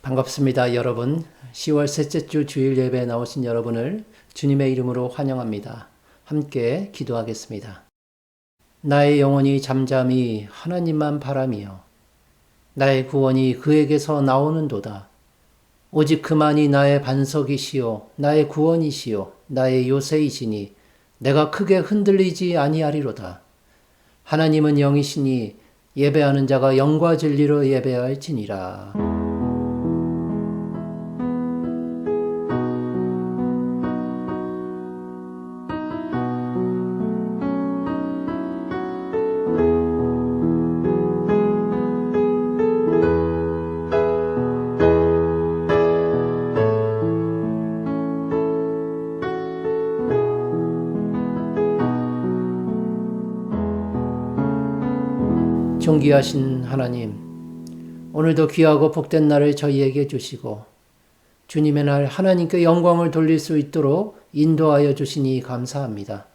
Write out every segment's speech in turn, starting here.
반갑습니다, 여러분. 10월 셋째 주 주일 예배에 나오신 여러분을 주님의 이름으로 환영합니다. 함께 기도하겠습니다. 나의 영혼이 잠잠히 하나님만 바라며 나의 구원이 그에게서 나오는도다. 오직 그만이 나의 반석이시요 나의 구원이시요 나의 요새이시니 내가 크게 흔들리지 아니하리로다. 하나님은 영이시니 예배하는 자가 영과 진리로 예배할지니라. 존귀하신 하나님, 오늘도 귀하고 복된 날을 저희에게 주시고 주님의 날 하나님께 영광을 돌릴 수 있도록 인도하여 주시니 감사합니다.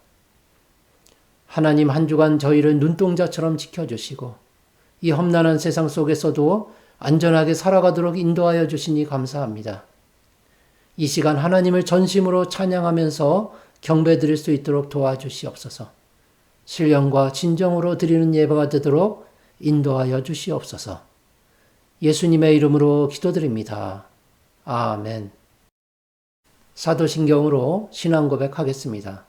하나님, 한 주간 저희를 눈동자처럼 지켜주시고 이 험난한 세상 속에서도 안전하게 살아가도록 인도하여 주시니 감사합니다. 이 시간 하나님을 전심으로 찬양하면서 경배드릴 수 있도록 도와주시옵소서. 신령과 진정으로 드리는 예배가 되도록 인도하여 주시옵소서. 예수님의 이름으로 기도드립니다. 아멘. 사도신경으로 신앙 고백하겠습니다.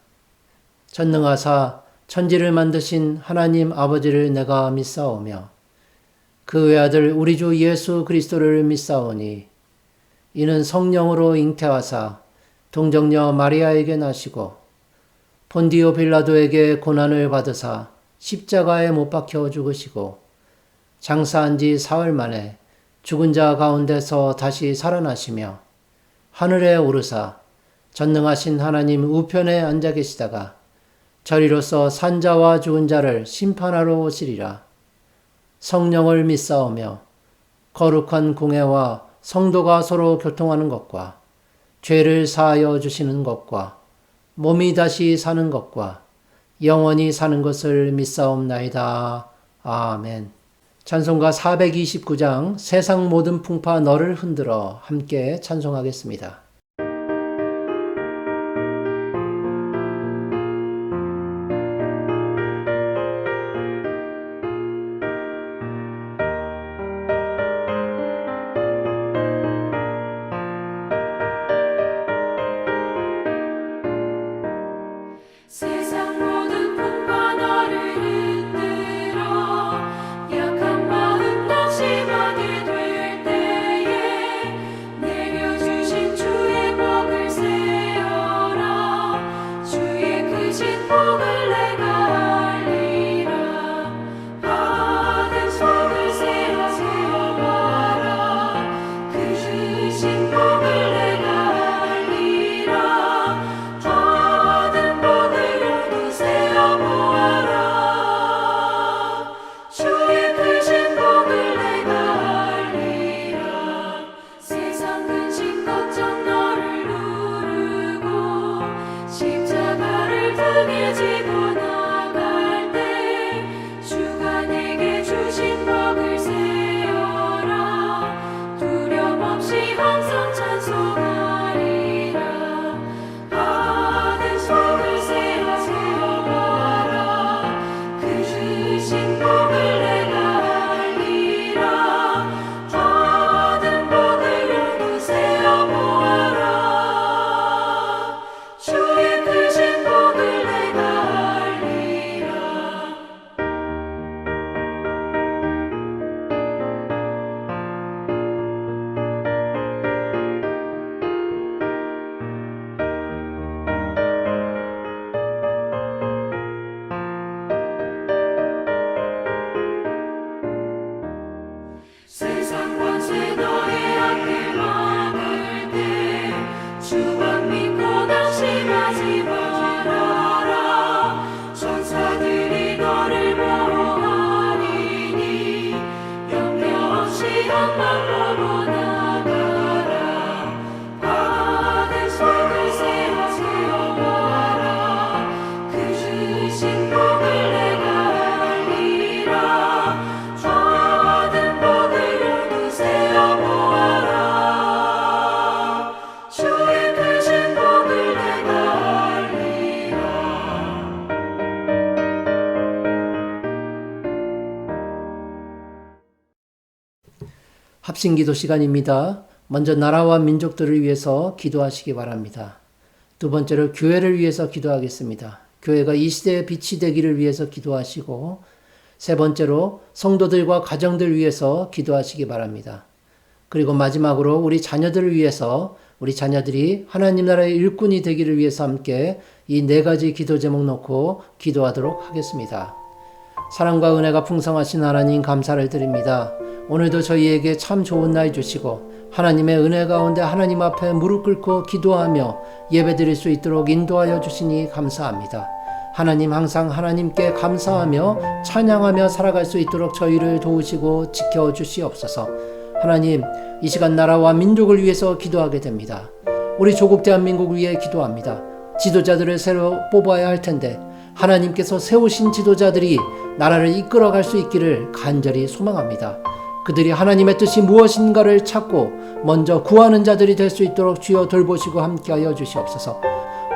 전능하사 천지를 만드신 하나님 아버지를 내가 믿사오며 그 외아들 우리 주 예수 그리스도를 믿사오니 이는 성령으로 잉태하사 동정녀 마리아에게 나시고 본디오 빌라도에게 고난을 받으사 십자가에 못 박혀 죽으시고 장사한 지 사흘 만에 죽은 자 가운데서 다시 살아나시며 하늘에 오르사 전능하신 하나님 우편에 앉아 계시다가 저리로서 산자와 죽은 자를 심판하러 오시리라. 성령을 믿사오며 거룩한 공회와 성도가 서로 교통하는 것과 죄를 사하여 주시는 것과 몸이 다시 사는 것과 영원히 사는 것을 믿사옵나이다. 아멘. 찬송가 429장 세상 모든 풍파 너를 흔들어 함께 찬송하겠습니다. 세상 모든 풍파 너를 흔들어 약한 마음 낙심하게 될 때에 내려주신 주의 복을 세어라. 주의 크신 복을 내가 알리라. 받은 속을 세워봐라. 그 크신 복을 내가 알리라. 받은 복을 세어보아라. 주의 크신 복을 내가 알리라. 세상 근심 걱정 너를 누르고 십자가를 등에 지고 나갈 때 주가 내게 주신 복을 세어라. 두려움 없이 항상 찬송하리라. 받은 속을 세워봐라. 그 크신 복을 내가 알리라. 받은 복을 모두 세어보아라. 주의 크신 복을 내가 알리라. 세상 권세 너의 앞길 막을 때 주만 믿고 낙심하지 말아라. 천사들이 너를 보호하리니 염려 없이 한번 보고 나가라. 받은 속을 세워봐라. 그 크신 복을 내가 알리라. 받은 복을 모두 세어보아라. 합심기도 시간입니다. 먼저 나라와 민족들을 위해서 기도하시기 바랍니다. 두 번째로 교회를 위해서 기도하겠습니다. 교회가 이 시대의 빛이 되기를 위해서 기도하시고, 세 번째로 성도들과 가정들 위해서 기도하시기 바랍니다. 그리고 마지막으로 우리 자녀들을 위해서, 우리 자녀들이 하나님 나라의 일꾼이 되기를 위해서 함께 이 네 가지 기도 제목 놓고 기도하도록 하겠습니다. 사랑과 은혜가 풍성하신 하나님 감사를 드립니다. 오늘도 저희에게 참 좋은 날 주시고 하나님의 은혜 가운데 하나님 앞에 무릎 꿇고 기도하며 예배드릴 수 있도록 인도하여 주시니 감사합니다. 하나님 항상 하나님께 감사하며 찬양하며 살아갈 수 있도록 저희를 도우시고 지켜주시옵소서. 하나님, 이 시간 나라와 민족을 위해서 기도하게 됩니다. 우리 조국 대한민국을 위해 기도합니다. 지도자들을 새로 뽑아야 할 텐데 하나님께서 세우신 지도자들이 나라를 이끌어갈 수 있기를 간절히 소망합니다. 그들이 하나님의 뜻이 무엇인가를 찾고 먼저 구하는 자들이 될 수 있도록 주여 돌보시고 함께하여 주시옵소서.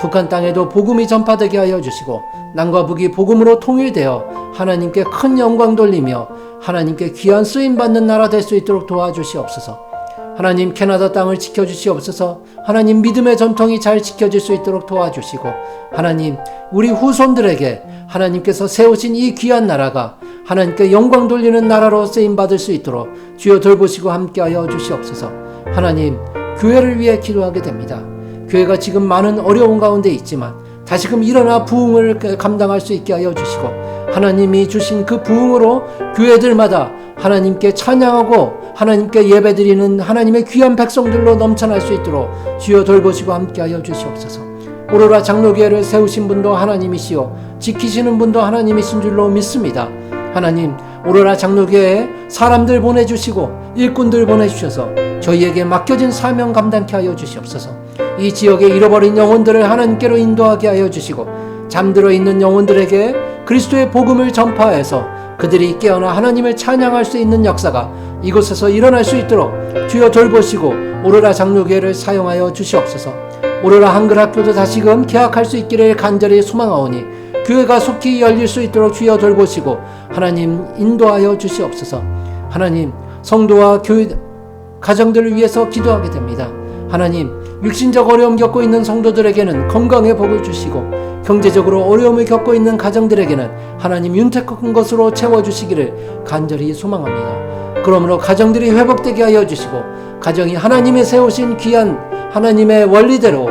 북한 땅에도 복음이 전파되게 하여 주시고 남과 북이 복음으로 통일되어 하나님께 큰 영광 돌리며 하나님께 귀한 쓰임받는 나라 될 수 있도록 도와주시옵소서. 하나님 캐나다 땅을 지켜주시옵소서. 하나님 믿음의 전통이 잘 지켜질 수 있도록 도와주시고 하나님 우리 후손들에게 하나님께서 세우신 이 귀한 나라가 하나님께 영광 돌리는 나라로 쓰임받을 수 있도록 주여 돌보시고 함께하여 주시옵소서. 하나님 교회를 위해 기도하게 됩니다. 교회가 지금 많은 어려운 가운데 있지만 다시금 일어나 부흥을 감당할 수 있게 하여 주시고 하나님이 주신 그 부흥으로 교회들마다 하나님께 찬양하고 하나님께 예배드리는 하나님의 귀한 백성들로 넘쳐날 수 있도록 주여 돌보시고 함께하여 주시옵소서. 오로라 장로교회를 세우신 분도 하나님이시요 지키시는 분도 하나님이신 줄로 믿습니다. 하나님 오로라 장로교회에 사람들 보내주시고 일꾼들 보내주셔서 저희에게 맡겨진 사명 감당케 하여 주시옵소서. 이 지역에 잃어버린 영혼들을 하나님께로 인도하게 하여 주시고 잠들어 있는 영혼들에게 그리스도의 복음을 전파해서 그들이 깨어나 하나님을 찬양할 수 있는 역사가 이곳에서 일어날 수 있도록 주여 돌보시고 오로라 장로교회를 사용하여 주시옵소서. 오로라 한글학교도 다시금 개학할 수 있기를 간절히 소망하오니 교회가 속히 열릴 수 있도록 주여 돌보시고 하나님 인도하여 주시옵소서. 하나님 성도와 교회 가정들을 위해서 기도하게 됩니다. 하나님 육신적 어려움 겪고 있는 성도들에게는 건강의 복을 주시고 경제적으로 어려움을 겪고 있는 가정들에게는 하나님 윤택한 것으로 채워주시기를 간절히 소망합니다. 그러므로 가정들이 회복되게 하여 주시고 가정이 하나님의 세우신 귀한 하나님의 원리대로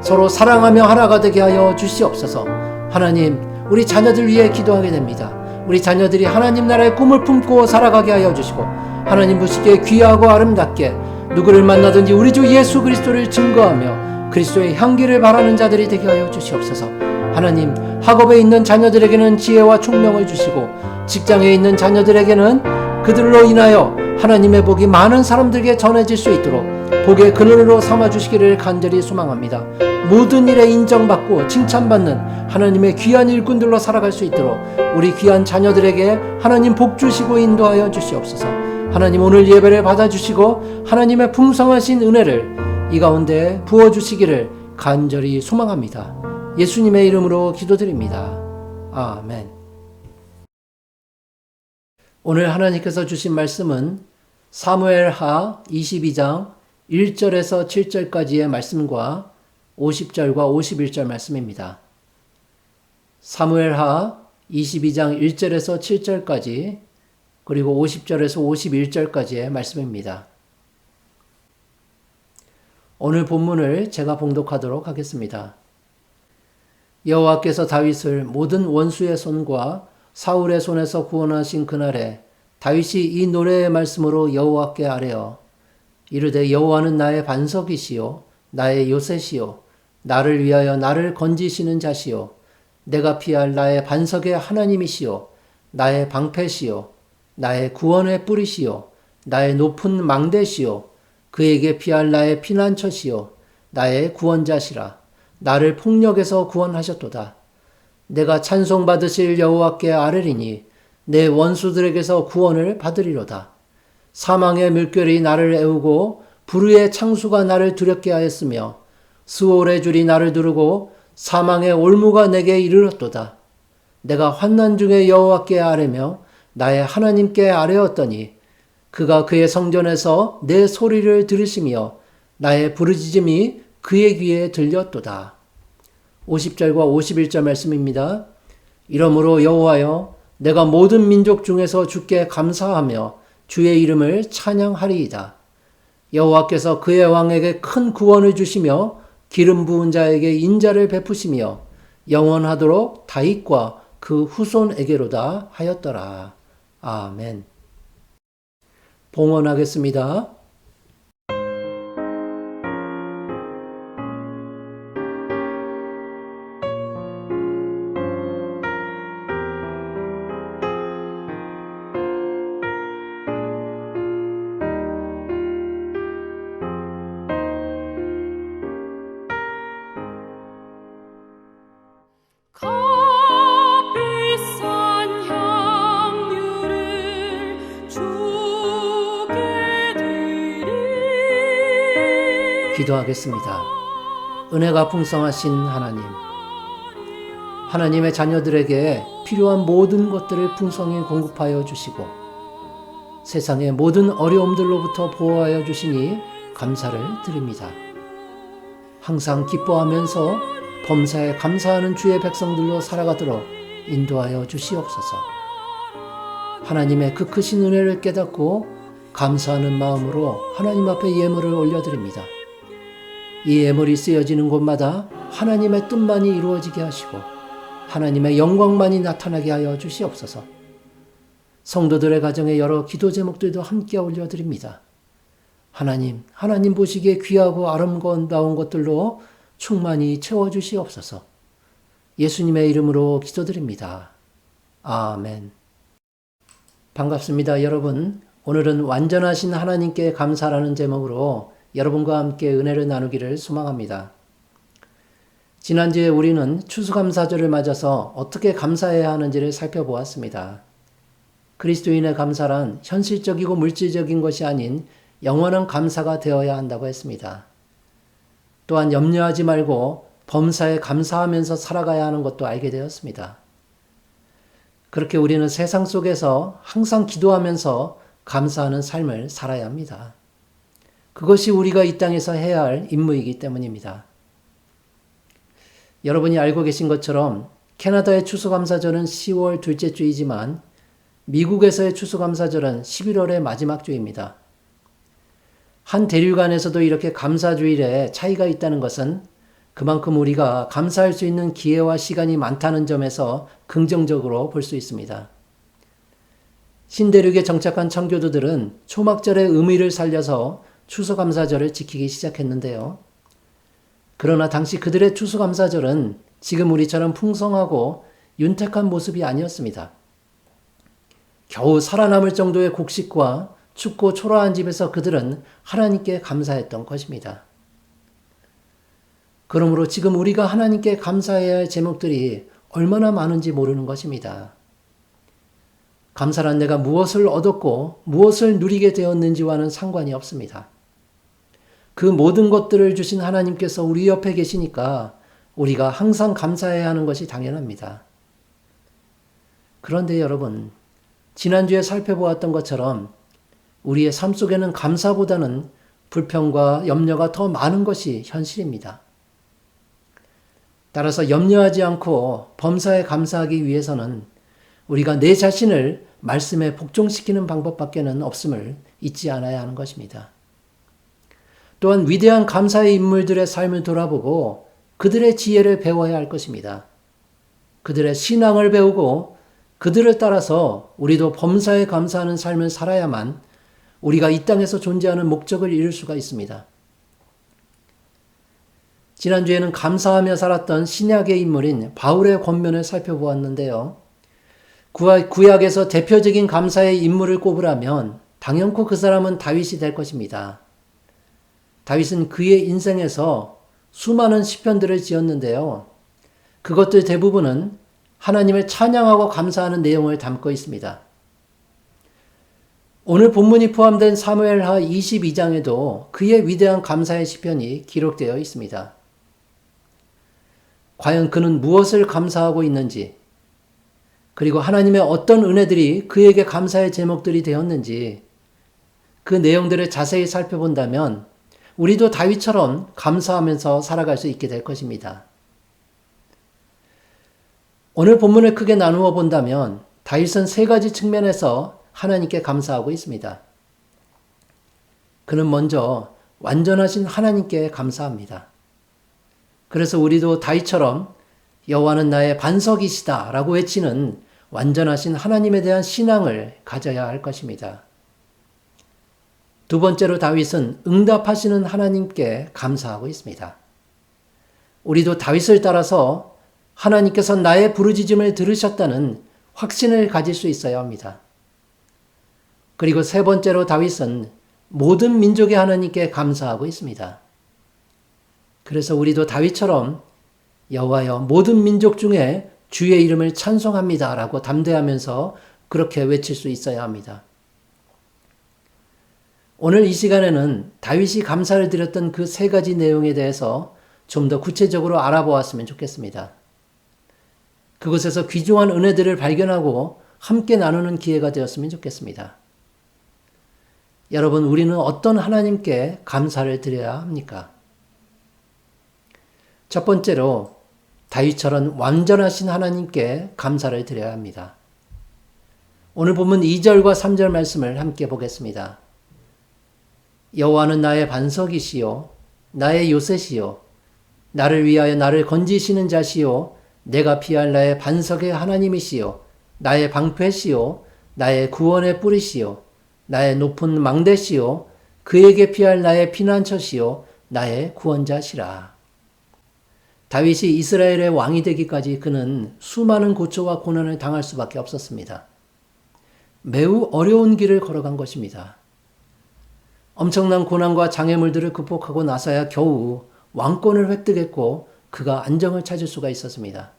서로 사랑하며 하나가 되게 하여 주시옵소서. 하나님 우리 자녀들 위해 기도하게 됩니다. 우리 자녀들이 하나님 나라의 꿈을 품고 살아가게 하여 주시고 하나님 보시기에 귀하고 아름답게 누구를 만나든지 우리 주 예수 그리스도를 증거하며 그리스도의 향기를 바라는 자들이 되게 하여 주시옵소서. 하나님 학업에 있는 자녀들에게는 지혜와 총명을 주시고 직장에 있는 자녀들에게는 그들로 인하여 하나님의 복이 많은 사람들에게 전해질 수 있도록 복의 근원으로 삼아주시기를 간절히 소망합니다. 모든 일에 인정받고 칭찬받는 하나님의 귀한 일꾼들로 살아갈 수 있도록 우리 귀한 자녀들에게 하나님 복 주시고 인도하여 주시옵소서. 하나님 오늘 예배를 받아주시고 하나님의 풍성하신 은혜를 이 가운데 부어주시기를 간절히 소망합니다. 예수님의 이름으로 기도드립니다. 아멘. 오늘 하나님께서 주신 말씀은 사무엘하 22장 1절에서 7절까지의 말씀과 50절과 51절 말씀입니다. 사무엘하 22장 1절에서 7절까지 그리고 50절에서 51절까지의 말씀입니다. 오늘 본문을 제가 봉독하도록 하겠습니다. 여호와께서 다윗을 모든 원수의 손과 사울의 손에서 구원하신 그날에 다윗이 이 노래의 말씀으로 여호와께 아뢰어 이르되 여호와는 나의 반석이시요 나의 요새시요 나를 위하여 나를 건지시는 자시요 내가 피할 나의 반석의 하나님이시요 나의 방패시요 나의 구원의 뿌리시요 나의 높은 망대시요 그에게 피할 나의 피난처시요 나의 구원자시라 나를 폭력에서 구원하셨도다. 내가 찬송받으실 여호와께 아뢰리니 내 원수들에게서 구원을 받으리로다. 사망의 물결이 나를 애우고 불의의 창수가 나를 두렵게 하였으며 스올의 줄이 나를 두르고 사망의 올무가 내게 이르렀도다. 내가 환난 중에 여호와께 아뢰며 나의 하나님께 아뢰었더니 그가 그의 성전에서 내 소리를 들으시며 나의 부르짖음이 그의 귀에 들렸도다. 50절과 51절 말씀입니다. 이러므로 여호와여, 내가 모든 민족 중에서 주께 감사하며 주의 이름을 찬양하리이다. 여호와께서 그의 왕에게 큰 구원을 주시며 기름 부은 자에게 인자를 베푸시며 영원하도록 다윗과 그 후손에게로다 하였더라. 아멘. 봉헌하겠습니다. 값비싼 향유를 주께 드리 기도하겠습니다. 은혜가 풍성하신 하나님, 하나님의 자녀들에게 필요한 모든 것들을 풍성히 공급하여 주시고 세상의 모든 어려움들로부터 보호하여 주시니 감사를 드립니다. 항상 기뻐하면서 범사에 감사하는 주의 백성들로 살아가도록 인도하여 주시옵소서. 하나님의 그 크신 은혜를 깨닫고 감사하는 마음으로 하나님 앞에 예물을 올려드립니다. 이 예물이 쓰여지는 곳마다 하나님의 뜻만이 이루어지게 하시고 하나님의 영광만이 나타나게 하여 주시옵소서. 성도들의 가정에 여러 기도 제목들도 함께 올려드립니다. 하나님 보시기에 귀하고 아름다운 것들로 충만히 채워주시옵소서. 예수님의 이름으로 기도드립니다. 아멘. 반갑습니다, 여러분. 오늘은 완전하신 하나님께 감사라는 제목으로 여러분과 함께 은혜를 나누기를 소망합니다. 지난주에 우리는 추수감사절을 맞아서 어떻게 감사해야 하는지를 살펴보았습니다. 그리스도인의 감사란 현실적이고 물질적인 것이 아닌 영원한 감사가 되어야 한다고 했습니다. 또한 염려하지 말고 범사에 감사하면서 살아가야 하는 것도 알게 되었습니다. 그렇게 우리는 세상 속에서 항상 기도하면서 감사하는 삶을 살아야 합니다. 그것이 우리가 이 땅에서 해야 할 임무이기 때문입니다. 여러분이 알고 계신 것처럼 캐나다의 추수감사절은 10월 둘째 주이지만 미국에서의 추수감사절은 11월의 마지막 주입니다. 한 대륙간에서도 이렇게 감사주일에 차이가 있다는 것은 그만큼 우리가 감사할 수 있는 기회와 시간이 많다는 점에서 긍정적으로 볼 수 있습니다. 신대륙에 정착한 청교도들은 초막절의 의미를 살려서 추수감사절을 지키기 시작했는데요. 그러나 당시 그들의 추수감사절은 지금 우리처럼 풍성하고 윤택한 모습이 아니었습니다. 겨우 살아남을 정도의 곡식과 춥고 초라한 집에서 그들은 하나님께 감사했던 것입니다. 그러므로 지금 우리가 하나님께 감사해야 할 제목들이 얼마나 많은지 모르는 것입니다. 감사란 내가 무엇을 얻었고 무엇을 누리게 되었는지와는 상관이 없습니다. 그 모든 것들을 주신 하나님께서 우리 옆에 계시니까 우리가 항상 감사해야 하는 것이 당연합니다. 그런데 여러분, 지난주에 살펴보았던 것처럼 우리의 삶 속에는 감사보다는 불평과 염려가 더 많은 것이 현실입니다. 따라서 염려하지 않고 범사에 감사하기 위해서는 우리가 내 자신을 말씀에 복종시키는 방법밖에는 없음을 잊지 않아야 하는 것입니다. 또한 위대한 감사의 인물들의 삶을 돌아보고 그들의 지혜를 배워야 할 것입니다. 그들의 신앙을 배우고 그들을 따라서 우리도 범사에 감사하는 삶을 살아야만 우리가 이 땅에서 존재하는 목적을 이룰 수가 있습니다. 지난주에는 감사하며 살았던 신약의 인물인 바울의 권면을 살펴보았는데요. 구약에서 대표적인 감사의 인물을 꼽으라면 당연코 그 사람은 다윗이 될 것입니다. 다윗은 그의 인생에서 수많은 시편들을 지었는데요. 그것들 대부분은 하나님을 찬양하고 감사하는 내용을 담고 있습니다. 오늘 본문이 포함된 사무엘하 22장에도 그의 위대한 감사의 시편이 기록되어 있습니다. 과연 그는 무엇을 감사하고 있는지, 그리고 하나님의 어떤 은혜들이 그에게 감사의 제목들이 되었는지 그 내용들을 자세히 살펴본다면 우리도 다윗처럼 감사하면서 살아갈 수 있게 될 것입니다. 오늘 본문을 크게 나누어 본다면 다윗은 세 가지 측면에서 하나님께 감사하고 있습니다. 그는 먼저 완전하신 하나님께 감사합니다. 그래서 우리도 다윗처럼 여호와는 나의 반석이시다 라고 외치는 완전하신 하나님에 대한 신앙을 가져야 할 것입니다. 두 번째로 다윗은 응답하시는 하나님께 감사하고 있습니다. 우리도 다윗을 따라서 하나님께서 나의 부르짖음을 들으셨다는 확신을 가질 수 있어야 합니다. 그리고 세 번째로 다윗은 모든 민족의 하나님께 감사하고 있습니다. 그래서 우리도 다윗처럼 여호와여 모든 민족 중에 주의 이름을 찬송합니다 라고 담대하면서 그렇게 외칠 수 있어야 합니다. 오늘 이 시간에는 다윗이 감사를 드렸던 그 세 가지 내용에 대해서 좀 더 구체적으로 알아보았으면 좋겠습니다. 그곳에서 귀중한 은혜들을 발견하고 함께 나누는 기회가 되었으면 좋겠습니다. 여러분, 우리는 어떤 하나님께 감사를 드려야 합니까? 첫 번째로 다윗처럼 완전하신 하나님께 감사를 드려야 합니다. 오늘 본문 2절과 3절 말씀을 함께 보겠습니다. 여호와는 나의 반석이시요 나의 요새시요 나를 위하여 나를 건지시는 자시요 내가 피할 나의 반석의 하나님이시요 나의 방패시요 나의 구원의 뿌리시요 나의 높은 망대시요 그에게 피할 나의 피난처시요 나의 구원자시라. 다윗이 이스라엘의 왕이 되기까지 그는 수많은 고초와 고난을 당할 수밖에 없었습니다. 매우 어려운 길을 걸어간 것입니다. 엄청난 고난과 장애물들을 극복하고 나서야 겨우 왕권을 획득했고 그가 안정을 찾을 수가 있었습니다.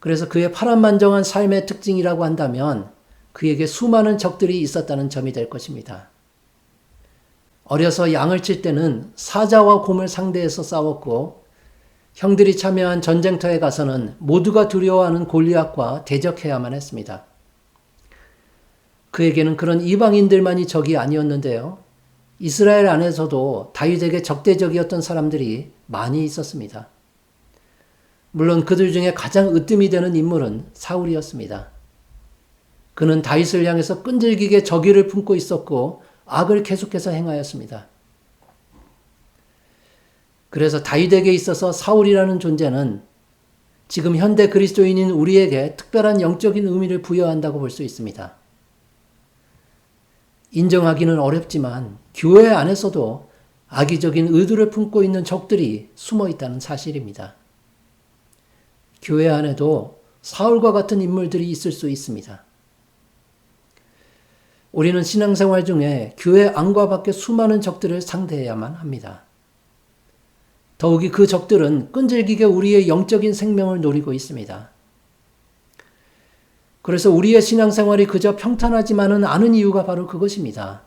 그래서 그의 파란만장한 삶의 특징이라고 한다면 그에게 수많은 적들이 있었다는 점이 될 것입니다. 어려서 양을 칠 때는 사자와 곰을 상대해서 싸웠고 형들이 참여한 전쟁터에 가서는 모두가 두려워하는 골리앗과 대적해야만 했습니다. 그에게는 그런 이방인들만이 적이 아니었는데요. 이스라엘 안에서도 다윗에게 적대적이었던 사람들이 많이 있었습니다. 물론 그들 중에 가장 으뜸이 되는 인물은 사울이었습니다. 그는 다윗을 향해서 끈질기게 적의를 품고 있었고 악을 계속해서 행하였습니다. 그래서 다윗에게 있어서 사울이라는 존재는 지금 현대 그리스도인인 우리에게 특별한 영적인 의미를 부여한다고 볼 수 있습니다. 인정하기는 어렵지만 교회 안에서도 악의적인 의도를 품고 있는 적들이 숨어 있다는 사실입니다. 교회 안에도 사울과 같은 인물들이 있을 수 있습니다. 우리는 신앙생활 중에 교회 안과 밖에 수많은 적들을 상대해야만 합니다. 더욱이 그 적들은 끈질기게 우리의 영적인 생명을 노리고 있습니다. 그래서 우리의 신앙생활이 그저 평탄하지만은 않은 이유가 바로 그것입니다.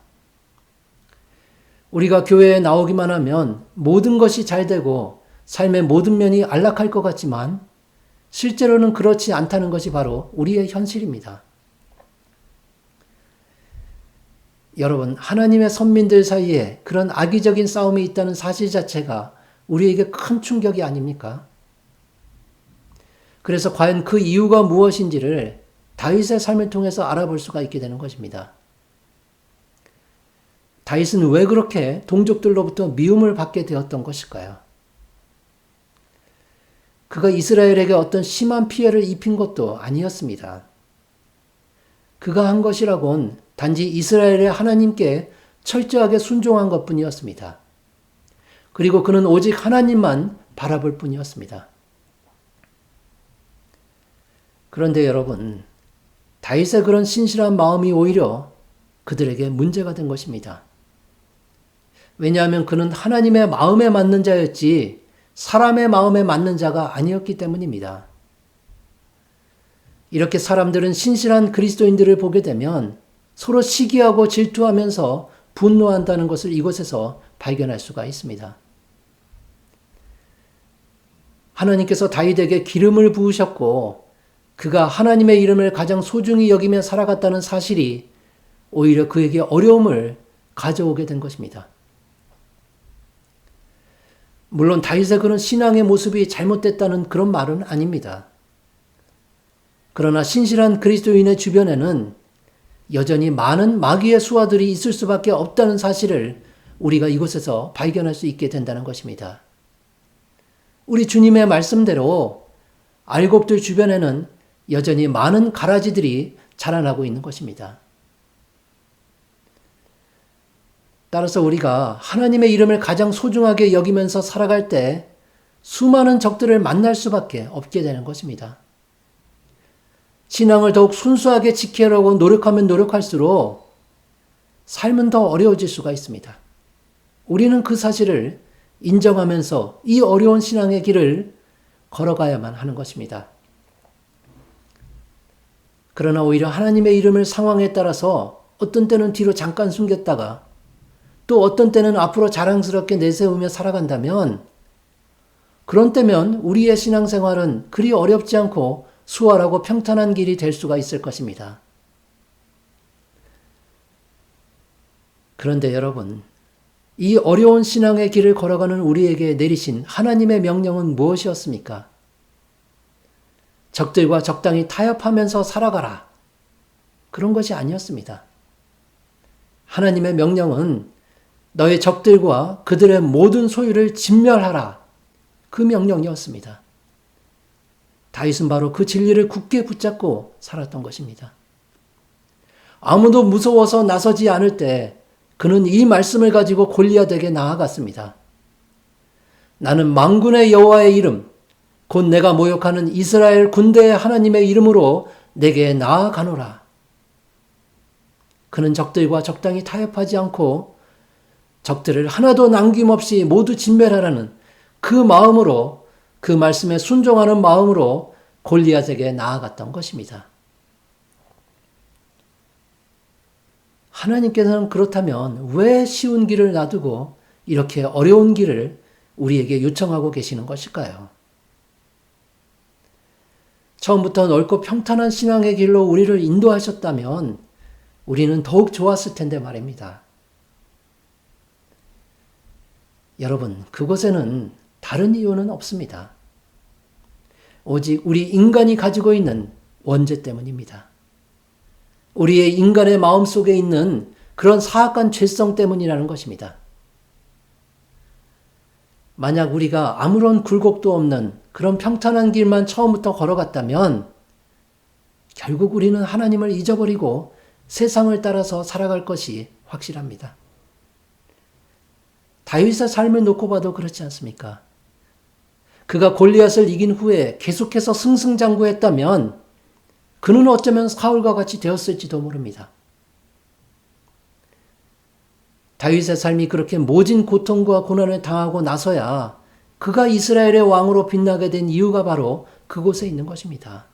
우리가 교회에 나오기만 하면 모든 것이 잘 되고 삶의 모든 면이 안락할 것 같지만 실제로는 그렇지 않다는 것이 바로 우리의 현실입니다. 여러분, 하나님의 선민들 사이에 그런 악의적인 싸움이 있다는 사실 자체가 우리에게 큰 충격이 아닙니까? 그래서 과연 그 이유가 무엇인지를 다윗의 삶을 통해서 알아볼 수가 있게 되는 것입니다. 다윗은 왜 그렇게 동족들로부터 미움을 받게 되었던 것일까요? 그가 이스라엘에게 어떤 심한 피해를 입힌 것도 아니었습니다. 그가 한 것이라곤 단지 이스라엘의 하나님께 철저하게 순종한 것뿐이었습니다. 그리고 그는 오직 하나님만 바라볼 뿐이었습니다. 그런데 여러분, 다윗의 그런 신실한 마음이 오히려 그들에게 문제가 된 것입니다. 왜냐하면 그는 하나님의 마음에 맞는 자였지 사람의 마음에 맞는 자가 아니었기 때문입니다. 이렇게 사람들은 신실한 그리스도인들을 보게 되면 서로 시기하고 질투하면서 분노한다는 것을 이곳에서 발견할 수가 있습니다. 하나님께서 다윗에게 기름을 부으셨고 그가 하나님의 이름을 가장 소중히 여기며 살아갔다는 사실이 오히려 그에게 어려움을 가져오게 된 것입니다. 물론 다윗의 그런 신앙의 모습이 잘못됐다는 그런 말은 아닙니다. 그러나 신실한 그리스도인의 주변에는 여전히 많은 마귀의 수하들이 있을 수밖에 없다는 사실을 우리가 이곳에서 발견할 수 있게 된다는 것입니다. 우리 주님의 말씀대로 알곡들 주변에는 여전히 많은 가라지들이 자라나고 있는 것입니다. 따라서 우리가 하나님의 이름을 가장 소중하게 여기면서 살아갈 때 수많은 적들을 만날 수밖에 없게 되는 것입니다. 신앙을 더욱 순수하게 지키려고 노력하면 노력할수록 삶은 더 어려워질 수가 있습니다. 우리는 그 사실을 인정하면서 이 어려운 신앙의 길을 걸어가야만 하는 것입니다. 그러나 오히려 하나님의 이름을 상황에 따라서 어떤 때는 뒤로 잠깐 숨겼다가 또 어떤 때는 앞으로 자랑스럽게 내세우며 살아간다면 그런 때면 우리의 신앙생활은 그리 어렵지 않고 수월하고 평탄한 길이 될 수가 있을 것입니다. 그런데 여러분, 이 어려운 신앙의 길을 걸어가는 우리에게 내리신 하나님의 명령은 무엇이었습니까? 적들과 적당히 타협하면서 살아가라. 그런 것이 아니었습니다. 하나님의 명령은 너의 적들과 그들의 모든 소유를 진멸하라. 그 명령이었습니다. 다윗은 바로 그 진리를 굳게 붙잡고 살았던 것입니다. 아무도 무서워서 나서지 않을 때 그는 이 말씀을 가지고 골리앗에게 나아갔습니다. 나는 만군의 여호와의 이름, 곧 내가 모욕하는 이스라엘 군대의 하나님의 이름으로 내게 나아가노라. 그는 적들과 적당히 타협하지 않고 적들을 하나도 남김없이 모두 진멸하라는 그 마음으로, 그 말씀에 순종하는 마음으로 골리앗에게 나아갔던 것입니다. 하나님께서는 그렇다면 왜 쉬운 길을 놔두고 이렇게 어려운 길을 우리에게 요청하고 계시는 것일까요? 처음부터 넓고 평탄한 신앙의 길로 우리를 인도하셨다면 우리는 더욱 좋았을 텐데 말입니다. 여러분, 그곳에는 다른 이유는 없습니다. 오직 우리 인간이 가지고 있는 원죄 때문입니다. 우리의 인간의 마음속에 있는 그런 사악한 죄성 때문이라는 것입니다. 만약 우리가 아무런 굴곡도 없는 그런 평탄한 길만 처음부터 걸어갔다면 결국 우리는 하나님을 잊어버리고 세상을 따라서 살아갈 것이 확실합니다. 다윗의 삶을 놓고 봐도 그렇지 않습니까? 그가 골리앗을 이긴 후에 계속해서 승승장구했다면 그는 어쩌면 사울과 같이 되었을지도 모릅니다. 다윗의 삶이 그렇게 모진 고통과 고난을 당하고 나서야 그가 이스라엘의 왕으로 빛나게 된 이유가 바로 그곳에 있는 것입니다.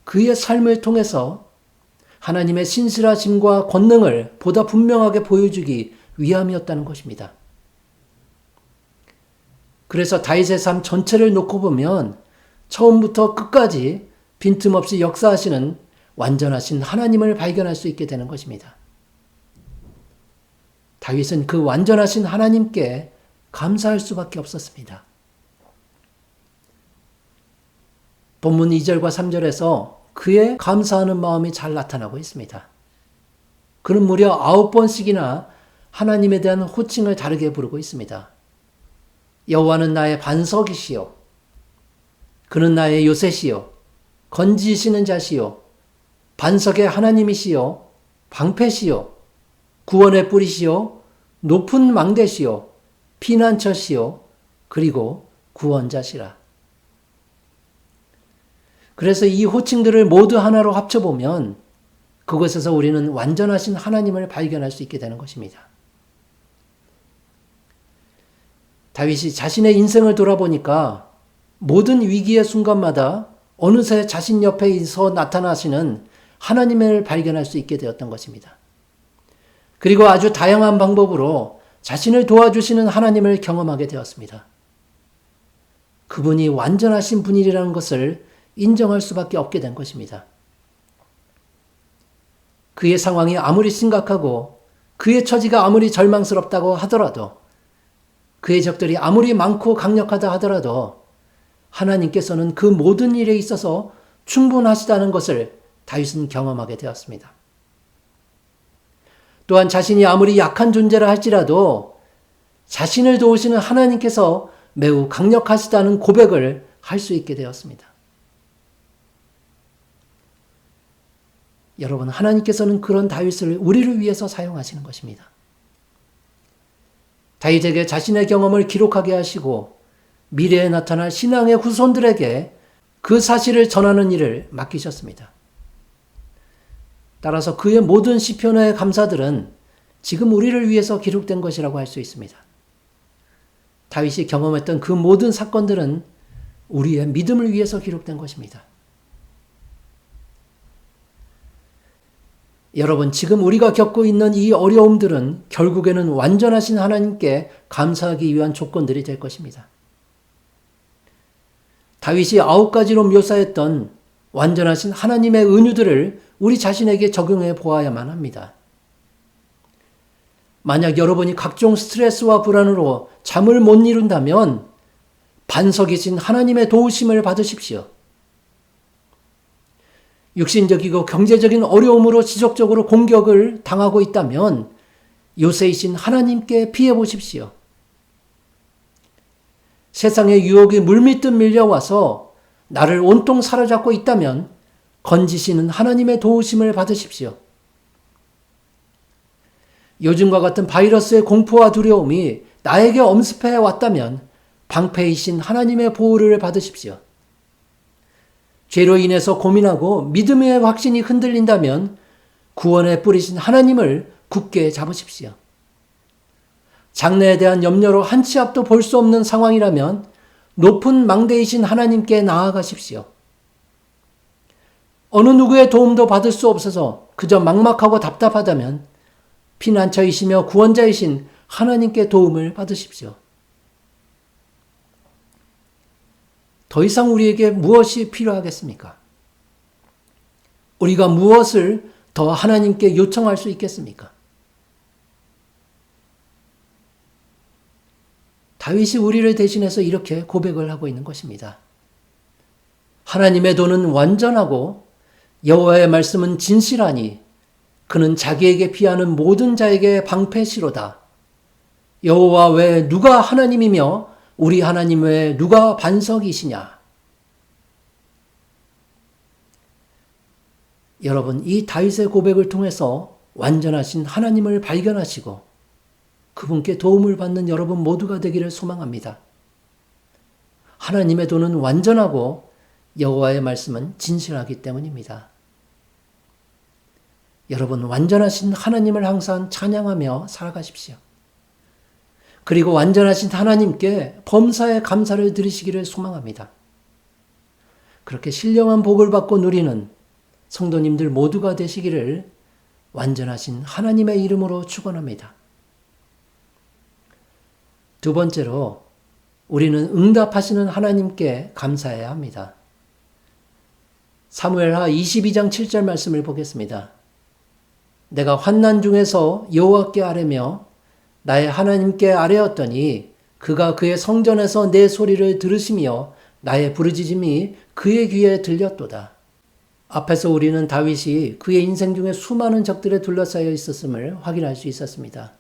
그의 삶을 통해서 하나님의 신실하심과 권능을 보다 분명하게 보여주기 위함이었다는 것입니다. 그래서 다윗의 삶 전체를 놓고 보면 처음부터 끝까지 빈틈없이 역사하시는 완전하신 하나님을 발견할 수 있게 되는 것입니다. 다윗은 그 완전하신 하나님께 감사할 수밖에 없었습니다. 본문 2절과 3절에서 그의 감사하는 마음이 잘 나타나고 있습니다. 그는 무려 9번씩이나 하나님에 대한 호칭을 다르게 부르고 있습니다. 여호와는 나의 반석이시요, 그는 나의 요새시요, 건지시는 자시요, 반석의 하나님이시요, 방패시요, 구원의 뿌리시요, 높은 망대시요, 피난처시요, 그리고 구원자시라. 그래서 이 호칭들을 모두 하나로 합쳐보면 그곳에서 우리는 완전하신 하나님을 발견할 수 있게 되는 것입니다. 다윗이 자신의 인생을 돌아보니까 모든 위기의 순간마다 어느새 자신 옆에서 나타나시는 하나님을 발견할 수 있게 되었던 것입니다. 그리고 아주 다양한 방법으로 자신을 도와주시는 하나님을 경험하게 되었습니다. 그분이 완전하신 분이라는 것을 인정할 수밖에 없게 된 것입니다. 그의 상황이 아무리 심각하고 그의 처지가 아무리 절망스럽다고 하더라도 그의 적들이 아무리 많고 강력하다 하더라도 하나님께서는 그 모든 일에 있어서 충분하시다는 것을 다윗은 경험하게 되었습니다. 또한 자신이 아무리 약한 존재라 할지라도 자신을 도우시는 하나님께서 매우 강력하시다는 고백을 할 수 있게 되었습니다. 여러분, 하나님께서는 그런 다윗을 우리를 위해서 사용하시는 것입니다. 다윗에게 자신의 경험을 기록하게 하시고 미래에 나타날 신앙의 후손들에게 그 사실을 전하는 일을 맡기셨습니다. 따라서 그의 모든 시편의 감사들은 지금 우리를 위해서 기록된 것이라고 할 수 있습니다. 다윗이 경험했던 그 모든 사건들은 우리의 믿음을 위해서 기록된 것입니다. 여러분, 지금 우리가 겪고 있는 이 어려움들은 결국에는 완전하신 하나님께 감사하기 위한 조건들이 될 것입니다. 다윗이 9가지로 묘사했던 완전하신 하나님의 은유들을 우리 자신에게 적용해 보아야만 합니다. 만약 여러분이 각종 스트레스와 불안으로 잠을 못 이룬다면 반석이신 하나님의 도우심을 받으십시오. 육신적이고 경제적인 어려움으로 지속적으로 공격을 당하고 있다면 요새이신 하나님께 피해 보십시오. 세상의 유혹이 물밀듯 밀려와서 나를 온통 사로잡고 있다면 건지시는 하나님의 도우심을 받으십시오. 요즘과 같은 바이러스의 공포와 두려움이 나에게 엄습해 왔다면 방패이신 하나님의 보호를 받으십시오. 죄로 인해서 고민하고 믿음의 확신이 흔들린다면 구원의 뿌리신 하나님을 굳게 잡으십시오. 장래에 대한 염려로 한 치 앞도 볼 수 없는 상황이라면 높은 망대이신 하나님께 나아가십시오. 어느 누구의 도움도 받을 수 없어서 그저 막막하고 답답하다면 피난처이시며 구원자이신 하나님께 도움을 받으십시오. 더 이상 우리에게 무엇이 필요하겠습니까? 우리가 무엇을 더 하나님께 요청할 수 있겠습니까? 다윗이 우리를 대신해서 이렇게 고백을 하고 있는 것입니다. 하나님의 도는 완전하고 여호와의 말씀은 진실하니 그는 자기에게 피하는 모든 자에게 방패시로다. 여호와 외에 누가 하나님이며 우리 하나님 외에 누가 반석이시냐? 여러분, 이 다윗의 고백을 통해서 완전하신 하나님을 발견하시고 그분께 도움을 받는 여러분 모두가 되기를 소망합니다. 하나님의 도는 완전하고 여호와의 말씀은 진실하기 때문입니다. 여러분, 완전하신 하나님을 항상 찬양하며 살아가십시오. 그리고 완전하신 하나님께 범사에 감사를 드리시기를 소망합니다. 그렇게 신령한 복을 받고 누리는 성도님들 모두가 되시기를 완전하신 하나님의 이름으로 축원합니다. 두 번째로 우리는 응답하시는 하나님께 감사해야 합니다. 사무엘하 22장 7절 말씀을 보겠습니다. 내가 환난 중에서 여호와께 아뢰며 나의 하나님께 아뢰었더니 그가 그의 성전에서 내 소리를 들으시며 나의 부르짖음이 그의 귀에 들렸도다. 앞에서 우리는 다윗이 그의 인생 중에 수많은 적들에 둘러싸여 있었음을 확인할 수 있었습니다.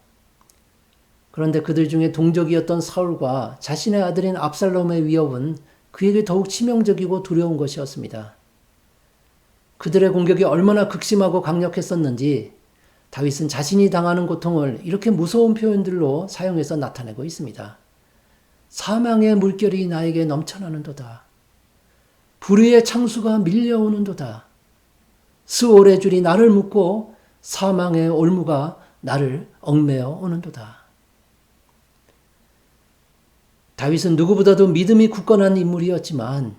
그런데 그들 중에 동족이었던 사울과 자신의 아들인 압살롬의 위협은 그에게 더욱 치명적이고 두려운 것이었습니다. 그들의 공격이 얼마나 극심하고 강력했었는지 다윗은 자신이 당하는 고통을 이렇게 무서운 표현들로 사용해서 나타내고 있습니다. 사망의 물결이 나에게 넘쳐나는도다. 불의의 창수가 밀려오는도다. 스올의 줄이 나를 묶고 사망의 올무가 나를 얽매어 오는도다. 다윗은 누구보다도 믿음이 굳건한 인물이었지만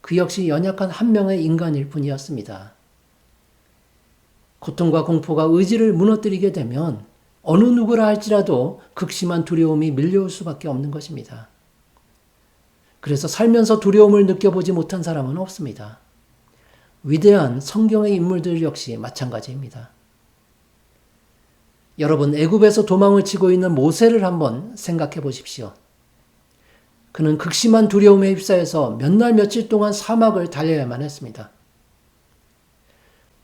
그 역시 연약한 한 명의 인간일 뿐이었습니다. 고통과 공포가 의지를 무너뜨리게 되면 어느 누구라 할지라도 극심한 두려움이 밀려올 수밖에 없는 것입니다. 그래서 살면서 두려움을 느껴보지 못한 사람은 없습니다. 위대한 성경의 인물들 역시 마찬가지입니다. 여러분, 애굽에서 도망을 치고 있는 모세를 한번 생각해 보십시오. 그는 극심한 두려움에 휩싸여서 몇 날 며칠 동안 사막을 달려야만 했습니다.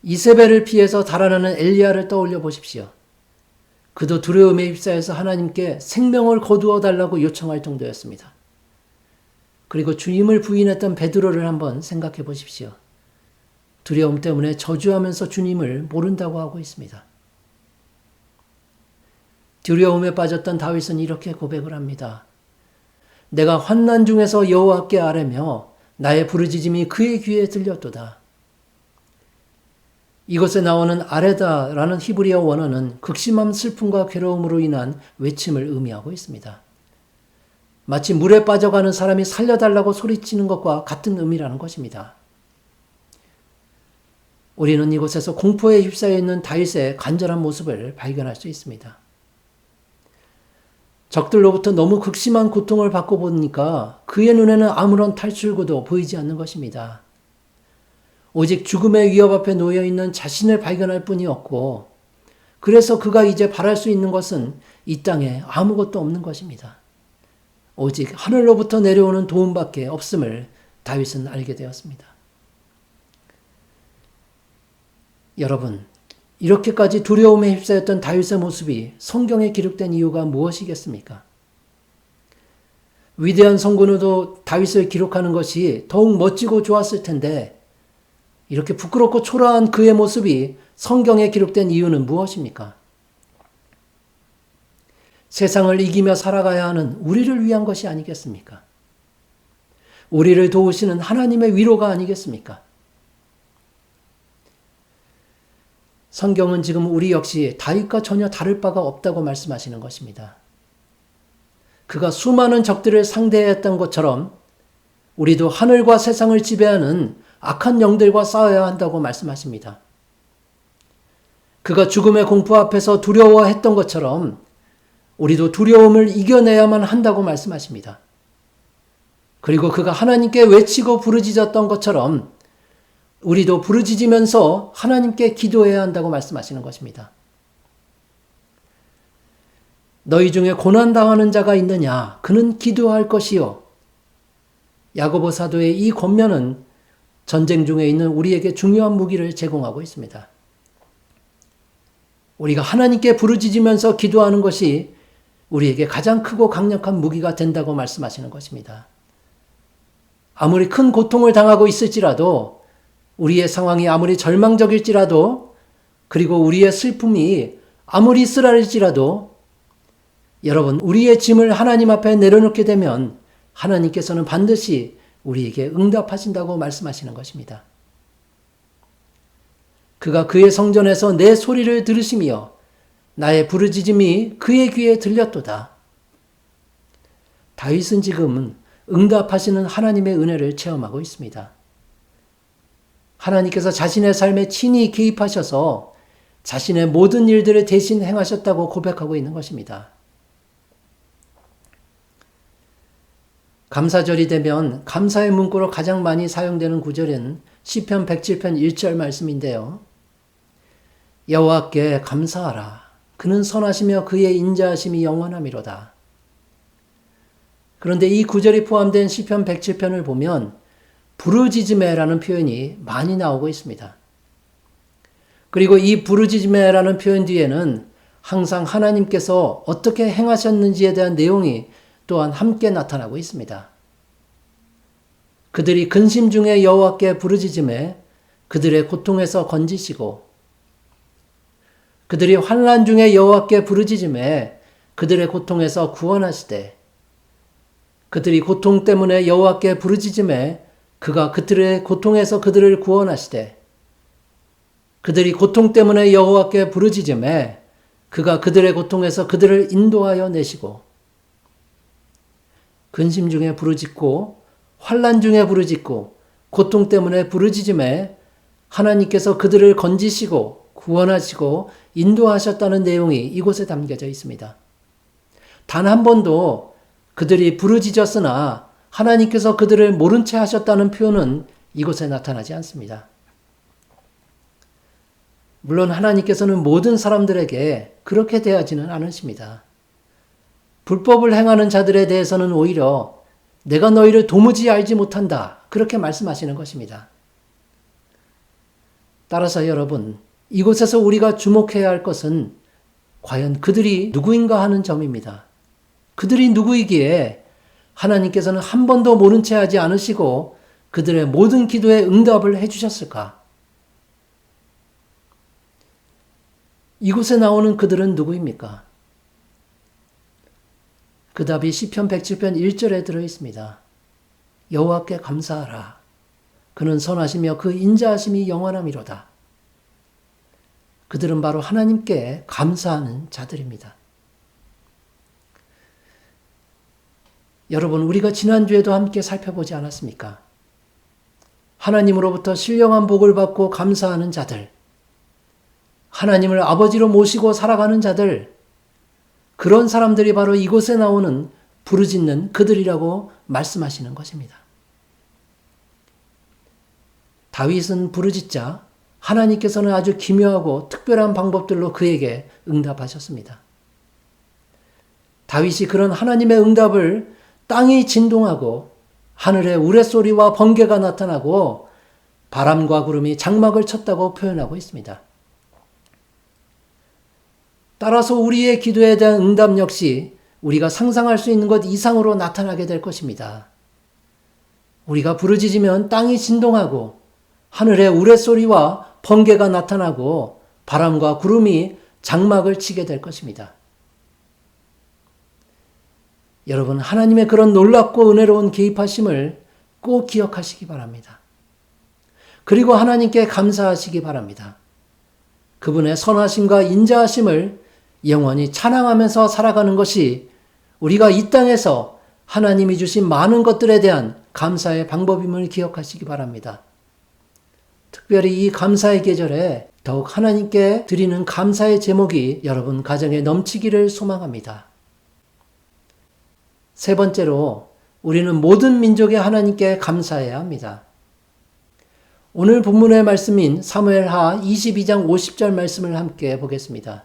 이세벨을 피해서 달아나는 엘리야를 떠올려 보십시오. 그도 두려움에 휩싸여서 하나님께 생명을 거두어 달라고 요청할 정도였습니다. 그리고 주님을 부인했던 베드로를 한번 생각해 보십시오. 두려움 때문에 저주하면서 주님을 모른다고 하고 있습니다. 두려움에 빠졌던 다윗은 이렇게 고백을 합니다. 내가 환난 중에서 여호와께 아뢰며 나의 부르짖음이 그의 귀에 들렸도다. 이것에 나오는 아레다라는 히브리어 원어는 극심한 슬픔과 괴로움으로 인한 외침을 의미하고 있습니다. 마치 물에 빠져가는 사람이 살려달라고 소리치는 것과 같은 의미라는 것입니다. 우리는 이곳에서 공포에 휩싸여 있는 다윗의 간절한 모습을 발견할 수 있습니다. 적들로부터 너무 극심한 고통을 받고 보니까 그의 눈에는 아무런 탈출구도 보이지 않는 것입니다. 오직 죽음의 위협 앞에 놓여 있는 자신을 발견할 뿐이었고, 그래서 그가 이제 바랄 수 있는 것은 이 땅에 아무것도 없는 것입니다. 오직 하늘로부터 내려오는 도움밖에 없음을 다윗은 알게 되었습니다. 여러분, 이렇게까지 두려움에 휩싸였던 다윗의 모습이 성경에 기록된 이유가 무엇이겠습니까? 위대한 성군으로 다윗을 기록하는 것이 더욱 멋지고 좋았을 텐데 이렇게 부끄럽고 초라한 그의 모습이 성경에 기록된 이유는 무엇입니까? 세상을 이기며 살아가야 하는 우리를 위한 것이 아니겠습니까? 우리를 도우시는 하나님의 위로가 아니겠습니까? 성경은 지금 우리 역시 다윗과 전혀 다를 바가 없다고 말씀하시는 것입니다. 그가 수많은 적들을 상대했던 것처럼 우리도 하늘과 세상을 지배하는 악한 영들과 싸워야 한다고 말씀하십니다. 그가 죽음의 공포 앞에서 두려워했던 것처럼 우리도 두려움을 이겨내야만 한다고 말씀하십니다. 그리고 그가 하나님께 외치고 부르짖었던 것처럼 우리도 부르짖으면서 하나님께 기도해야 한다고 말씀하시는 것입니다. 너희 중에 고난당하는 자가 있느냐? 그는 기도할 것이요. 야고보 사도의 이 권면은 전쟁 중에 있는 우리에게 중요한 무기를 제공하고 있습니다. 우리가 하나님께 부르짖으면서 기도하는 것이 우리에게 가장 크고 강력한 무기가 된다고 말씀하시는 것입니다. 아무리 큰 고통을 당하고 있을지라도, 우리의 상황이 아무리 절망적일지라도, 그리고 우리의 슬픔이 아무리 쓰라릴지라도, 여러분, 우리의 짐을 하나님 앞에 내려놓게 되면 하나님께서는 반드시 우리에게 응답하신다고 말씀하시는 것입니다. 그가 그의 성전에서 내 소리를 들으시며 나의 부르짖음이 그의 귀에 들렸도다. 다윗은 지금 응답하시는 하나님의 은혜를 체험하고 있습니다. 하나님께서 자신의 삶에 친히 개입하셔서 자신의 모든 일들을 대신 행하셨다고 고백하고 있는 것입니다. 감사절이 되면 감사의 문구로 가장 많이 사용되는 구절은 시편 107편 1절 말씀인데요. 여호와께 감사하라. 그는 선하시며 그의 인자하심이 영원하미로다. 그런데 이 구절이 포함된 시편 107편을 보면 부르짖음에라는 표현이 많이 나오고 있습니다. 그리고 이 부르짖음에라는 표현 뒤에는 항상 하나님께서 어떻게 행하셨는지에 대한 내용이 또한 함께 나타나고 있습니다. 그들이 근심 중에 여호와께 부르짖음에 그들의 고통에서 건지시고, 그들이 환난 중에 여호와께 부르짖음에 그들의 고통에서 구원하시되, 그들이 고통 때문에 여호와께 부르짖음에 그가 그들의 고통에서 그들을 구원하시되, 그들이 고통 때문에 여호와께 부르짖음에 그가 그들의 고통에서 그들을 인도하여 내시고, 근심 중에 부르짖고 환난 중에 부르짖고 고통 때문에 부르짖음에 하나님께서 그들을 건지시고 구원하시고 인도하셨다는 내용이 이곳에 담겨져 있습니다. 단 한 번도 그들이 부르짖었으나 하나님께서 그들을 모른 채 하셨다는 표현은 이곳에 나타나지 않습니다. 물론 하나님께서는 모든 사람들에게 그렇게 대하지는 않으십니다. 불법을 행하는 자들에 대해서는 오히려 내가 너희를 도무지 알지 못한다, 그렇게 말씀하시는 것입니다. 따라서 여러분, 이곳에서 우리가 주목해야 할 것은 과연 그들이 누구인가 하는 점입니다. 그들이 누구이기에 하나님께서는 한 번도 모른 채 하지 않으시고 그들의 모든 기도에 응답을 해주셨을까? 이곳에 나오는 그들은 누구입니까? 그 답이 시편 107편 1절에 들어 있습니다. 여호와께 감사하라. 그는 선하시며 그 인자하심이 영원함이로다. 그들은 바로 하나님께 감사하는 자들입니다. 여러분, 우리가 지난주에도 함께 살펴보지 않았습니까? 하나님으로부터 신령한 복을 받고 감사하는 자들, 하나님을 아버지로 모시고 살아가는 자들, 그런 사람들이 바로 이곳에 나오는 부르짖는 그들이라고 말씀하시는 것입니다. 다윗은 부르짖자 하나님께서는 아주 기묘하고 특별한 방법들로 그에게 응답하셨습니다. 다윗이 그런 하나님의 응답을 땅이 진동하고 하늘에 우레소리와 번개가 나타나고 바람과 구름이 장막을 쳤다고 표현하고 있습니다. 따라서 우리의 기도에 대한 응답 역시 우리가 상상할 수 있는 것 이상으로 나타나게 될 것입니다. 우리가 부르짖으면 땅이 진동하고 하늘에 우레소리와 번개가 나타나고 바람과 구름이 장막을 치게 될 것입니다. 여러분, 하나님의 그런 놀랍고 은혜로운 개입하심을 꼭 기억하시기 바랍니다. 그리고 하나님께 감사하시기 바랍니다. 그분의 선하심과 인자하심을 영원히 찬양하면서 살아가는 것이 우리가 이 땅에서 하나님이 주신 많은 것들에 대한 감사의 방법임을 기억하시기 바랍니다. 특별히 이 감사의 계절에 더욱 하나님께 드리는 감사의 제목이 여러분 가정에 넘치기를 소망합니다. 세 번째로 우리는 모든 민족의 하나님께 감사해야 합니다. 오늘 본문의 말씀인 사무엘하 22장 50절 말씀을 함께 보겠습니다.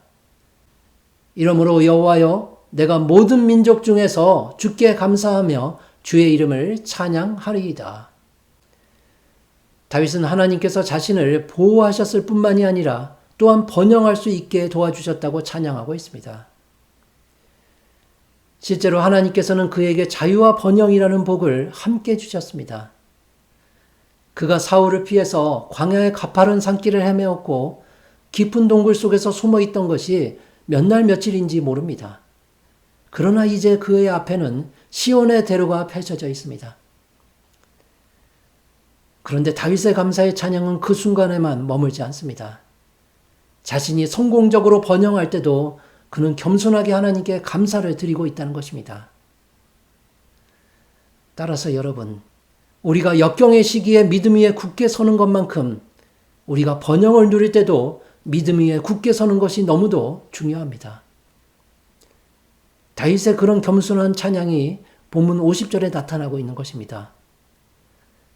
이러므로 여호와여, 내가 모든 민족 중에서 주께 감사하며 주의 이름을 찬양하리이다. 다윗은 하나님께서 자신을 보호하셨을 뿐만이 아니라 또한 번영할 수 있게 도와주셨다고 찬양하고 있습니다. 실제로 하나님께서는 그에게 자유와 번영이라는 복을 함께 주셨습니다. 그가 사울을 피해서 광야의 가파른 산길을 헤매었고 깊은 동굴 속에서 숨어 있던 것이 몇 날 며칠인지 모릅니다. 그러나 이제 그의 앞에는 시온의 대로가 펼쳐져 있습니다. 그런데 다윗의 감사의 찬양은 그 순간에만 머물지 않습니다. 자신이 성공적으로 번영할 때도 그는 겸손하게 하나님께 감사를 드리고 있다는 것입니다. 따라서 여러분, 우리가 역경의 시기에 믿음 위에 굳게 서는 것만큼 우리가 번영을 누릴 때도 믿음 위에 굳게 서는 것이 너무도 중요합니다. 다윗의 그런 겸손한 찬양이 본문 50절에 나타나고 있는 것입니다.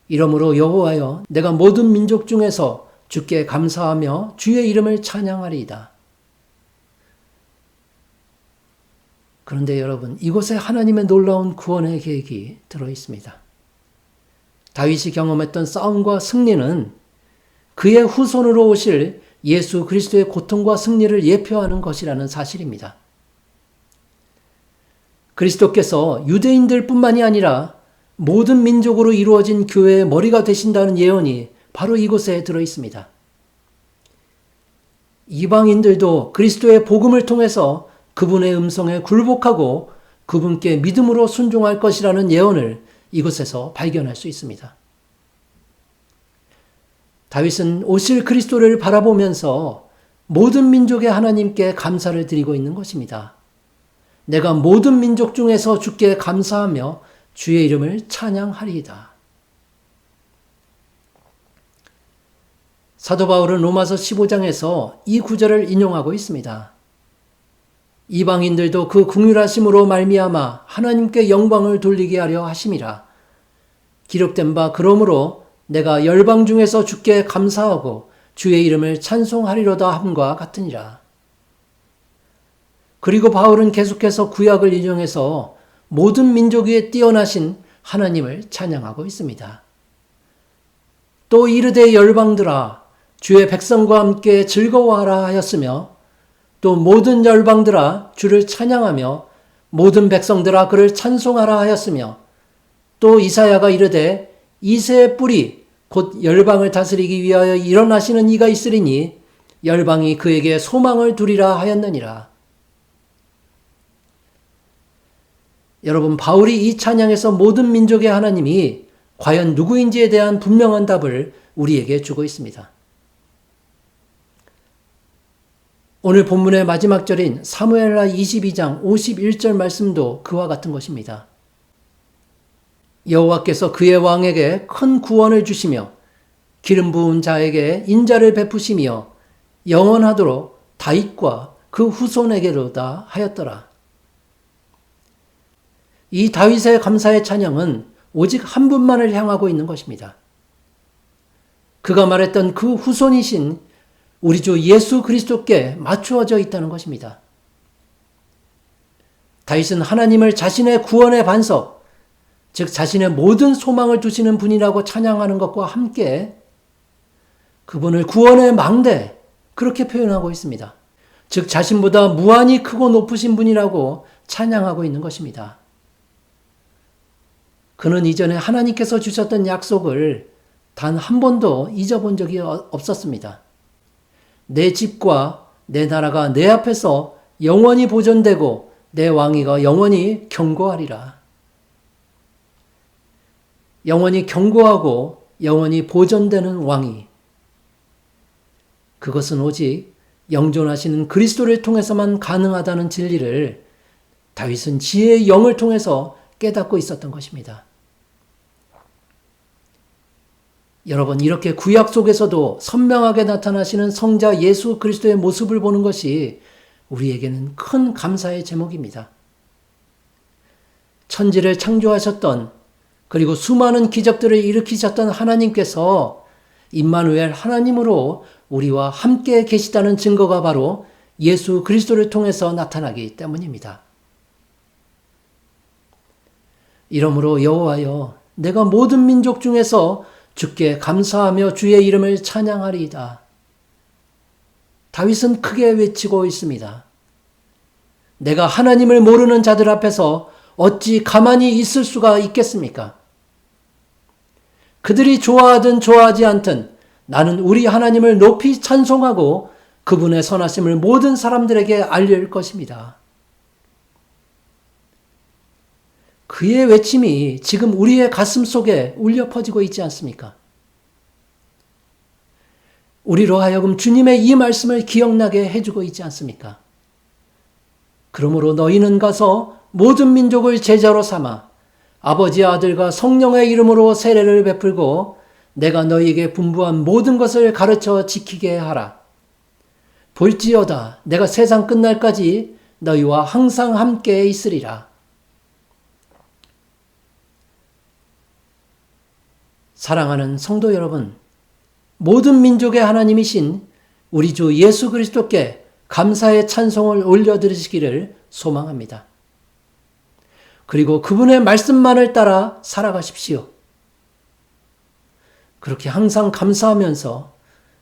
이러므로 여호와여, 내가 모든 민족 중에서 주께 감사하며 주의 이름을 찬양하리이다. 그런데 여러분, 이곳에 하나님의 놀라운 구원의 계획이 들어 있습니다. 다윗이 경험했던 싸움과 승리는 그의 후손으로 오실 예수 그리스도의 고통과 승리를 예표하는 것이라는 사실입니다. 그리스도께서 유대인들 뿐만이 아니라 모든 민족으로 이루어진 교회의 머리가 되신다는 예언이 바로 이곳에 들어 있습니다. 이방인들도 그리스도의 복음을 통해서 그분의 음성에 굴복하고 그분께 믿음으로 순종할 것이라는 예언을 이곳에서 발견할 수 있습니다. 다윗은 오실 그리스도를 바라보면서 모든 민족의 하나님께 감사를 드리고 있는 것입니다. 내가 모든 민족 중에서 주께 감사하며 주의 이름을 찬양하리이다. 사도 바울은 로마서 15장에서 이 구절을 인용하고 있습니다. 이방인들도 그 긍휼하심으로 말미암아 하나님께 영광을 돌리게 하려 하심이라. 기록된 바 그러므로 내가 열방 중에서 주께 감사하고 주의 이름을 찬송하리로다 함과 같으니라. 그리고 바울은 계속해서 구약을 인용해서 모든 민족 위에 뛰어나신 하나님을 찬양하고 있습니다. 또 이르되 열방들아 주의 백성과 함께 즐거워하라 하였으며 또 모든 열방들아 주를 찬양하며 모든 백성들아 그를 찬송하라 하였으며 또 이사야가 이르되 이새의 뿌리 곧 열방을 다스리기 위하여 일어나시는 이가 있으리니 열방이 그에게 소망을 두리라 하였느니라. 여러분, 바울이 이 찬양에서 모든 민족의 하나님이 과연 누구인지에 대한 분명한 답을 우리에게 주고 있습니다. 오늘 본문의 마지막 절인 사무엘하 22장 51절 말씀도 그와 같은 것입니다. 여호와께서 그의 왕에게 큰 구원을 주시며 기름 부은 자에게 인자를 베푸시며 영원하도록 다윗과 그 후손에게로다 하였더라. 이 다윗의 감사의 찬양은 오직 한 분만을 향하고 있는 것입니다. 그가 말했던 그 후손이신 우리 주 예수 그리스도께 맞추어져 있다는 것입니다. 다윗은 하나님을 자신의 구원의 반석, 즉 자신의 모든 소망을 두시는 분이라고 찬양하는 것과 함께 그분을 구원의 망대, 그렇게 표현하고 있습니다. 즉 자신보다 무한히 크고 높으신 분이라고 찬양하고 있는 것입니다. 그는 이전에 하나님께서 주셨던 약속을 단 한 번도 잊어본 적이 없었습니다. 내 집과 내 나라가 내 앞에서 영원히 보존되고 내 왕위가 영원히 경고하리라. 영원히 경고하고 영원히 보존되는 왕위. 그것은 오직 영존하시는 그리스도를 통해서만 가능하다는 진리를 다윗은 지혜의 영을 통해서 깨닫고 있었던 것입니다. 여러분, 이렇게 구약 속에서도 선명하게 나타나시는 성자 예수 그리스도의 모습을 보는 것이 우리에게는 큰 감사의 제목입니다. 천지를 창조하셨던, 그리고 수많은 기적들을 일으키셨던 하나님께서 임마누엘 하나님으로 우리와 함께 계시다는 증거가 바로 예수 그리스도를 통해서 나타나기 때문입니다. 이러므로 여호와여, 내가 모든 민족 중에서 주께 감사하며 주의 이름을 찬양하리이다. 다윗은 크게 외치고 있습니다. 내가 하나님을 모르는 자들 앞에서 어찌 가만히 있을 수가 있겠습니까? 그들이 좋아하든 좋아하지 않든 나는 우리 하나님을 높이 찬송하고 그분의 선하심을 모든 사람들에게 알릴 것입니다. 그의 외침이 지금 우리의 가슴 속에 울려 퍼지고 있지 않습니까? 우리로 하여금 주님의 이 말씀을 기억나게 해주고 있지 않습니까? 그러므로 너희는 가서 모든 민족을 제자로 삼아 아버지, 아들과 성령의 이름으로 세례를 베풀고 내가 너희에게 분부한 모든 것을 가르쳐 지키게 하라. 볼지어다 내가 세상 끝날까지 너희와 항상 함께 있으리라. 사랑하는 성도 여러분, 모든 민족의 하나님이신 우리 주 예수 그리스도께 감사의 찬송을 올려드리시기를 소망합니다. 그리고 그분의 말씀만을 따라 살아가십시오. 그렇게 항상 감사하면서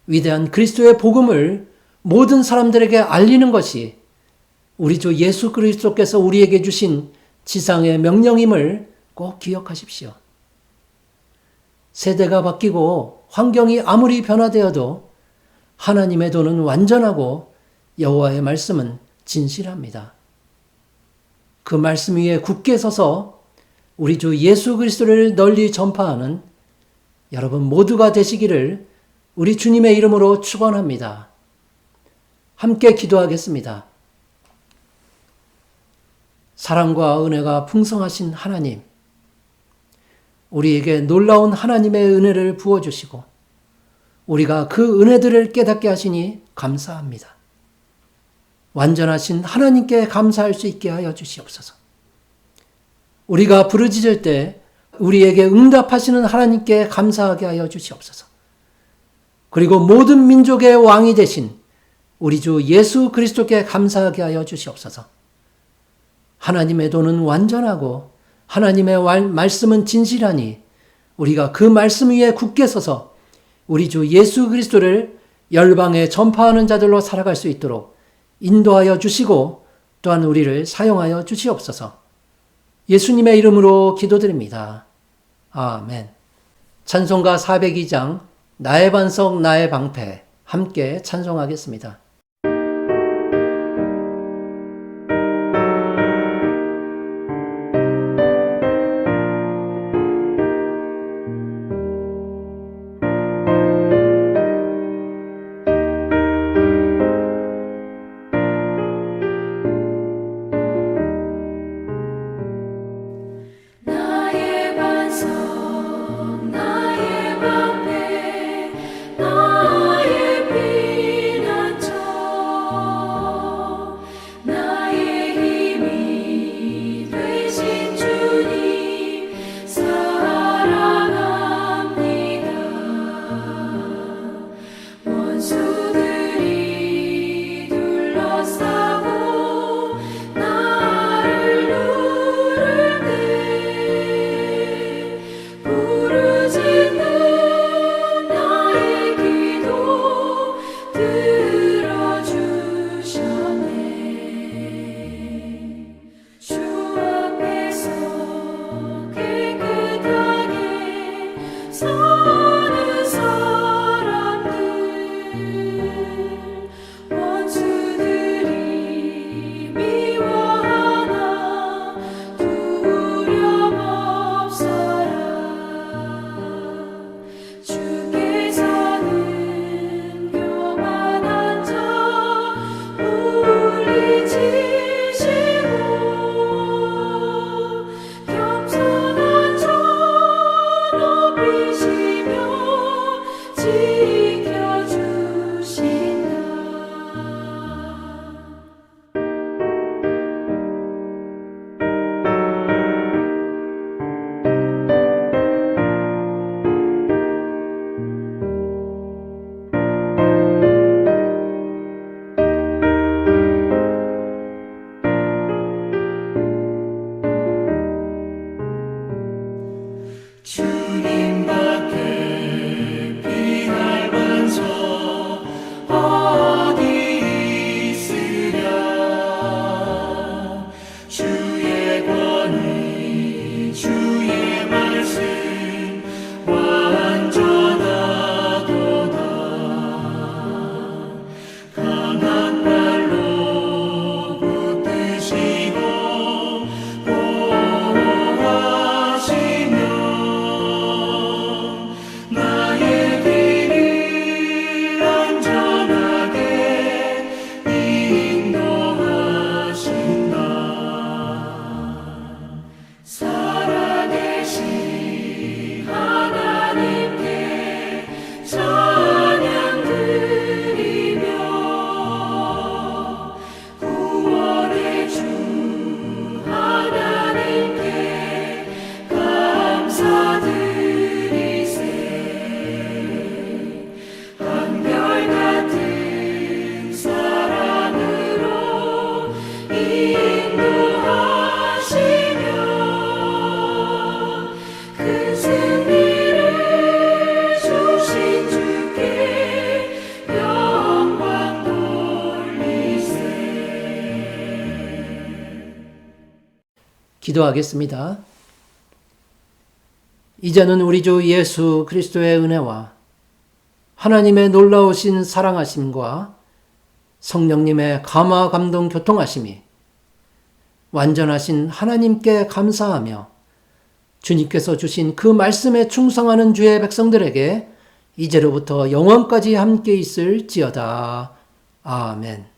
위대한 그리스도의 복음을 모든 사람들에게 알리는 것이 우리 주 예수 그리스도께서 우리에게 주신 지상의 명령임을 꼭 기억하십시오. 세대가 바뀌고 환경이 아무리 변화되어도 하나님의 도는 완전하고 여호와의 말씀은 진실합니다. 그 말씀 위에 굳게 서서 우리 주 예수 그리스도를 널리 전파하는 여러분 모두가 되시기를 우리 주님의 이름으로 축원합니다. 함께 기도하겠습니다. 사랑과 은혜가 풍성하신 하나님, 우리에게 놀라운 하나님의 은혜를 부어주시고 우리가 그 은혜들을 깨닫게 하시니 감사합니다. 완전하신 하나님께 감사할 수 있게 하여 주시옵소서. 우리가 부르짖을 때 우리에게 응답하시는 하나님께 감사하게 하여 주시옵소서. 그리고 모든 민족의 왕이 되신 우리 주 예수 그리스도께 감사하게 하여 주시옵소서. 하나님의 도는 완전하고 하나님의 말씀은 진실하니 우리가 그 말씀 위에 굳게 서서 우리 주 예수 그리스도를 열방에 전파하는 자들로 살아갈 수 있도록 인도하여 주시고 또한 우리를 사용하여 주시옵소서. 예수님의 이름으로 기도드립니다. 아멘. 찬송가 402장 나의 반석 나의 방패 함께 찬송하겠습니다. 나의 반석 나의 방패 나의 피난처 나의 힘이 되신 주님 사랑합니다. 원수들이 둘러싸고 나를 누를 때 부르짖는 나의 기도 들어주셨네. 주 앞에서 깨끗하게 서는 사람들 원수들이 미워하나 두려움 없어라. 주께서는 교만한 자 물리치시고 겸손한 자 높이시며 지켜주신다. 주님밖에 피할 반석 어디 있으랴. 주의 권위 주의 말씀 완전하도다. 강한 발로 붙드시고 보호하시며 나의 길을 안전하게 인도하신다. 살아계신 하나님께 찬양 드리며 구원의 주 하나님께 감사드리세. 한결같은 사랑으로 인도하시며 큰 승리를 주신 주께 영광 돌리세. 기도하겠습니다. 이제는 우리 주 예수 그리스도의 은혜와 하나님의 놀라우신 사랑하심과 성령님의 감화 감동 교통하심이 완전하신 하나님께 감사하며 주님께서 주신 그 말씀에 충성하는 주의 백성들에게 이제로부터 영원까지 함께 있을지어다. 아멘.